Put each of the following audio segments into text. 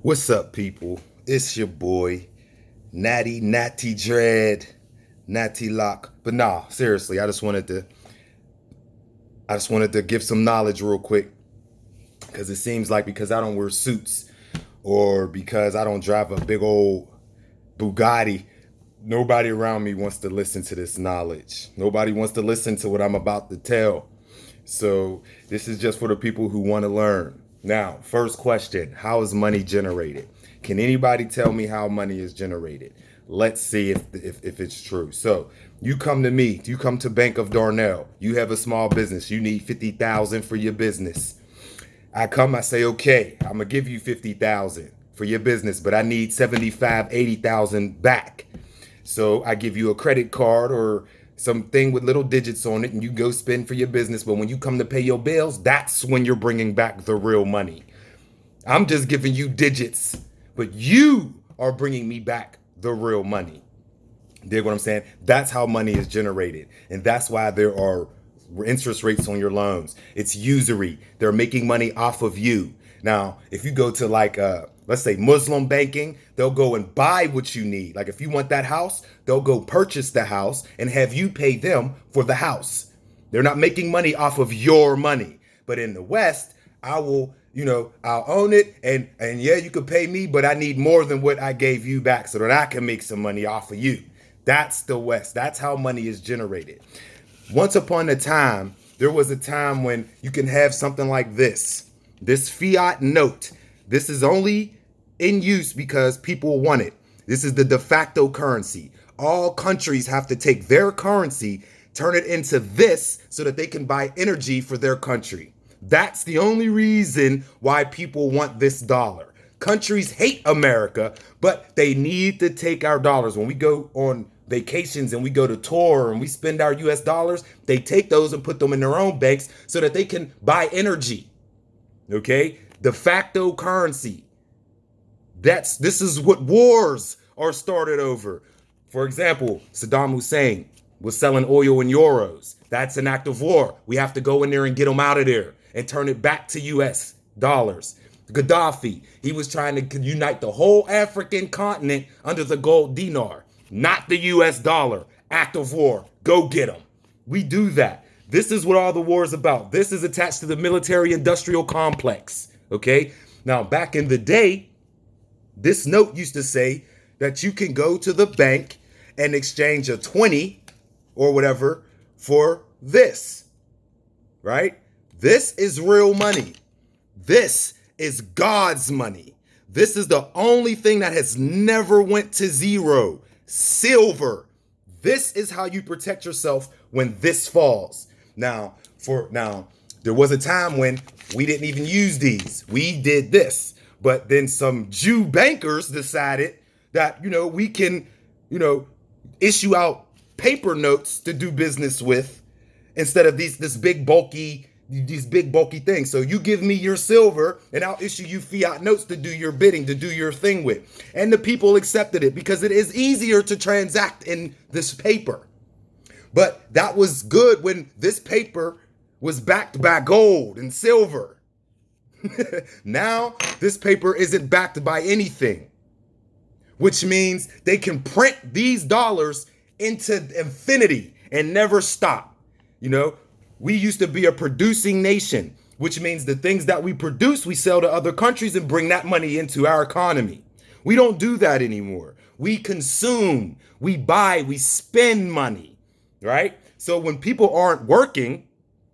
What's up, people? It's your boy, Natty Dread, Natty Lock. But nah, seriously, I just wanted to give some knowledge real quick, because it seems like because I don't wear suits or because I don't drive a big old Bugatti, nobody around me wants to listen to this knowledge. Nobody wants to listen to what I'm about to tell. So this is just for the people who want to learn. Now, first question, how is money generated? Can anybody tell me how money is generated? Let's see if it's true. So you come to me, you come to Bank of Darnell, you have a small business, you need 50,000 for your business. I say, okay, I'm gonna give you 50,000 for your business, but I need 75, 80,000 back. So I give you a credit card or something with little digits on it, and you go spend for your business. But when you come to pay your bills, that's when you're bringing back the real money. I'm just giving you digits, but you are bringing me back the real money. Dig what I'm saying? That's how money is generated. And that's why there are interest rates on your loans. It's usury. They're making money off of you. Now, if you go to let's say Muslim banking, they'll go and buy what you need. Like if you want that house, they'll go purchase the house and have you pay them for the house. They're not making money off of your money. But in the West, I'll own it and yeah, you could pay me, but I need more than what I gave you back so that I can make some money off of you. That's the West. That's how money is generated. Once upon a time, there was a time when you can have something like this fiat note. This is only in use because people want it. This is the de facto currency. All countries have to take their currency, turn it into this so that they can buy energy for their country. That's the only reason why people want this dollar. Countries hate America, but they need to take our dollars. When we go on vacations and we go to tour and we spend our US dollars, they take those and put them in their own banks so that they can buy energy. Okay? De facto currency. This is what wars are started over. For example, Saddam Hussein was selling oil in euros. That's an act of war. We have to go in there and get them out of there and turn it back to US dollars. Gaddafi, he was trying to unite the whole African continent under the gold dinar, not the US dollar. Act of war. Go get them. We do that. This is what all the war is about. This is attached to the military-industrial complex. Okay? Now, back in the day, this note used to say that you can go to the bank and exchange a 20 or whatever for this. Right? This is real money. This is God's money. This is the only thing that has never went to zero. Silver. This is how you protect yourself when this falls. Now, there was a time when we didn't even use these. We did this. But then some Jew bankers decided that, we can, issue out paper notes to do business with instead of these big bulky things. So you give me your silver and I'll issue you fiat notes to do your bidding, to do your thing with. And the people accepted it because it is easier to transact in this paper. But that was good when this paper was backed by gold and silver. Now, this paper isn't backed by anything, which means they can print these dollars into infinity and never stop. We used to be a producing nation, which means the things that we produce, we sell to other countries and bring that money into our economy. We don't do that anymore. We consume, we buy, we spend money. Right? So when people aren't working,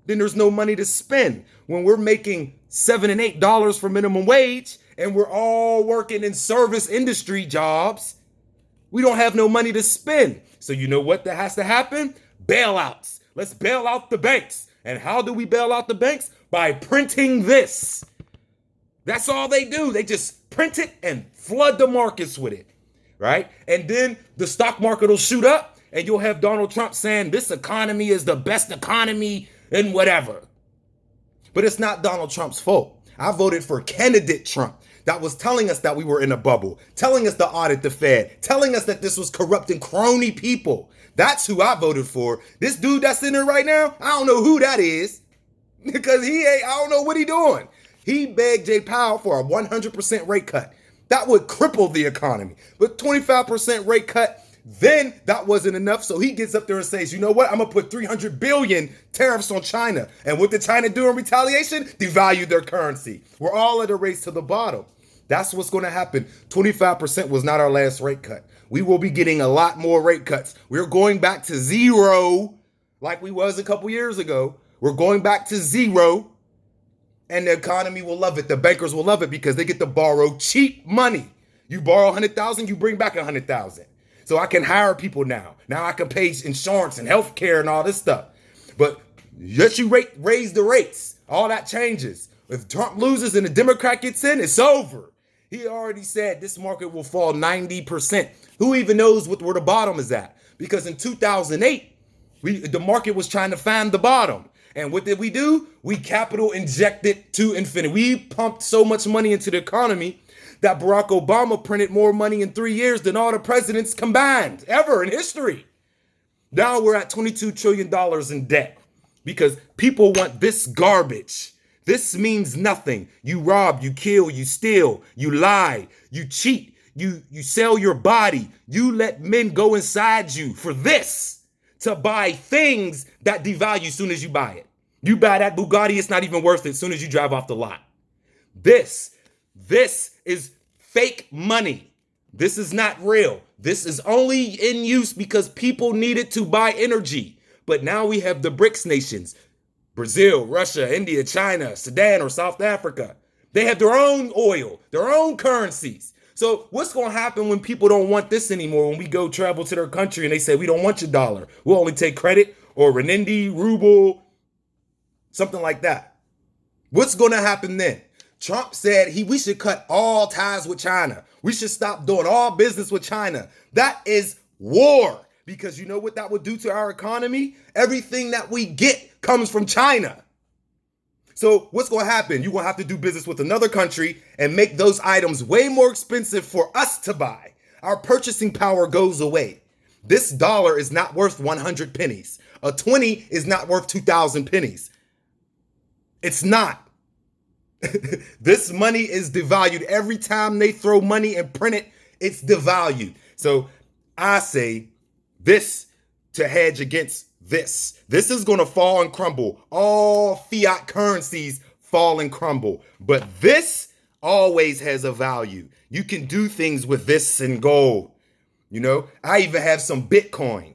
then there's no money to spend. When we're making $7 and $8 for minimum wage and we're all working in service industry jobs, we don't have no money to spend. So you know what that has to happen? Bailouts. Let's bail out the banks. And how do we bail out the banks? By printing this. That's all they do. They just print it and flood the markets with it. Right? And then the stock market will shoot up. And you'll have Donald Trump saying this economy is the best economy and whatever. But it's not Donald Trump's fault. I voted for candidate Trump that was telling us that we were in a bubble, telling us to audit the Fed, telling us that this was corrupt and crony people. That's who I voted for. This dude that's in there right now, I don't know who that is because I don't know what he doing. He begged Jay Powell for a 100% rate cut. That would cripple the economy. But 25% rate cut, then that wasn't enough. So he gets up there and says, you know what? I'm going to put 300 billion tariffs on China. And what did China do in retaliation? Devalue their currency. We're all at a race to the bottom. That's what's going to happen. 25% was not our last rate cut. We will be getting a lot more rate cuts. We're going back to zero like we was a couple years ago. We're going back to zero. And the economy will love it. The bankers will love it because they get to borrow cheap money. You borrow 100,000, you bring back 100,000. So I can hire people now. Now I can pay insurance and health care and all this stuff. But yes, you raise the rates. All that changes. If Trump loses and the Democrat gets in, it's over. He already said this market will fall 90%. Who even knows where the bottom is at? Because in 2008, the market was trying to find the bottom. And what did we do? We capital injected to infinity. We pumped so much money into the economy that Barack Obama printed more money in 3 years than all the presidents combined ever in history. Now we're at $22 trillion in debt because people want this garbage. This means nothing. You rob, you kill, you steal, you lie, you cheat, you sell your body. You let men go inside you for this, to buy things that devalue as soon as you buy it. You buy that Bugatti, it's not even worth it as soon as you drive off the lot. This is fake money. This is not real. This is only in use because people need it to buy energy. But now we have the BRICS nations, Brazil, Russia, India, China, Sudan, or South Africa. They have their own oil, their own currencies. So what's going to happen when people don't want this anymore? When we go travel to their country and they say, we don't want your dollar. We'll only take credit or renminbi, ruble, something like that. What's going to happen then? Trump said we should cut all ties with China. We should stop doing all business with China. That is war. Because you know what that would do to our economy? Everything that we get comes from China. So what's going to happen? You're going to have to do business with another country and make those items way more expensive for us to buy. Our purchasing power goes away. This dollar is not worth 100 pennies. A 20 is not worth 2,000 pennies. It's not. This money is devalued. Every time they throw money and print it, it's devalued. So I say this to hedge against this. This is going to fall and crumble. All fiat currencies fall and crumble. But this always has a value. You can do things with this and gold. You know, I even have some Bitcoin,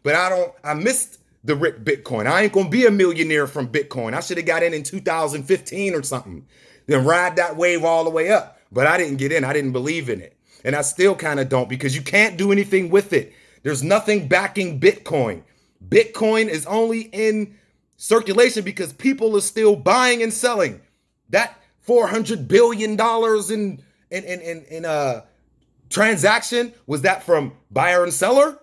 but I missed the Bitcoin. I ain't going to be a millionaire from Bitcoin. I should have got in 2015 or something, then ride that wave all the way up. But I didn't get in. I didn't believe in it. And I still kind of don't, because you can't do anything with it. There's nothing backing Bitcoin. Bitcoin is only in circulation because people are still buying and selling. That $400 billion in transaction, was that from buyer and seller?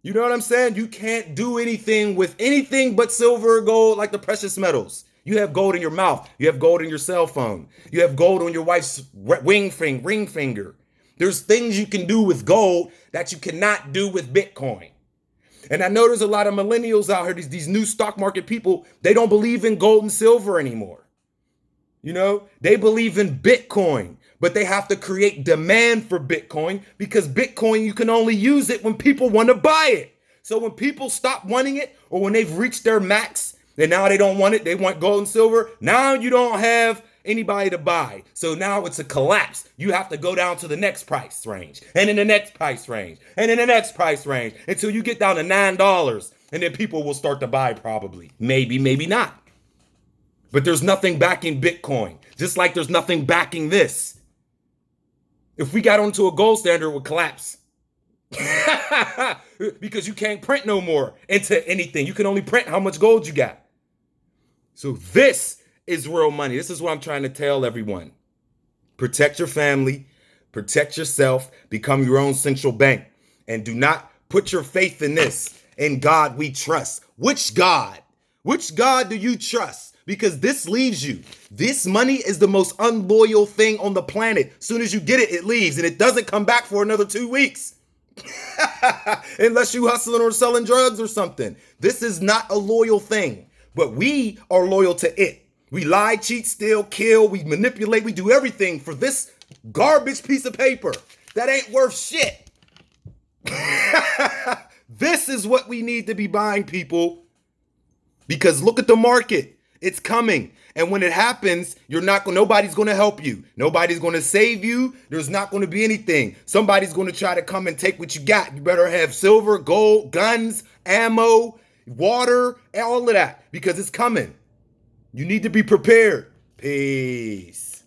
You know what I'm saying? You can't do anything with anything but silver or gold, like the precious metals. You have gold in your mouth. You have gold in your cell phone. You have gold on your wife's ring finger. There's things you can do with gold that you cannot do with Bitcoin. And I know there's a lot of millennials out here, these new stock market people, they don't believe in gold and silver anymore. You know, they believe in Bitcoin, but they have to create demand for Bitcoin, because Bitcoin, you can only use it when people want to buy it. So when people stop wanting it, or when they've reached their max and now they don't want it, they want gold and silver, now you don't have anybody to buy. So now it's a collapse. You have to go down to the next price range, and in the next price range, and in the next price range, until you get down to $9. And then people will start to buy, probably. Maybe, maybe not. But there's nothing backing Bitcoin, just like there's nothing backing this. If we got onto a gold standard, it would collapse. Because you can't print no more into anything. You can only print how much gold you got. So this is real money. This is what I'm trying to tell everyone. Protect your family, protect yourself, become your own central bank, and do not put your faith in this. In God we trust. Which God? Which God do you trust? Because this leaves you. This money is the most unloyal thing on the planet. As soon as you get it, it leaves, and it doesn't come back for another 2 weeks. Unless you hustling or selling drugs or something. This is not a loyal thing, but we are loyal to it. We lie, cheat, steal, kill, we manipulate, we do everything for this Garbage piece of paper that ain't worth shit. This is what we need to be buying, people. Because look at the market. It's coming. And when it happens, nobody's going to help you. Nobody's going to save you. There's not going to be anything. Somebody's going to try to come and take what you got. You better have silver, gold, guns, ammo, water, and all of that because it's coming. You need to be prepared. Peace.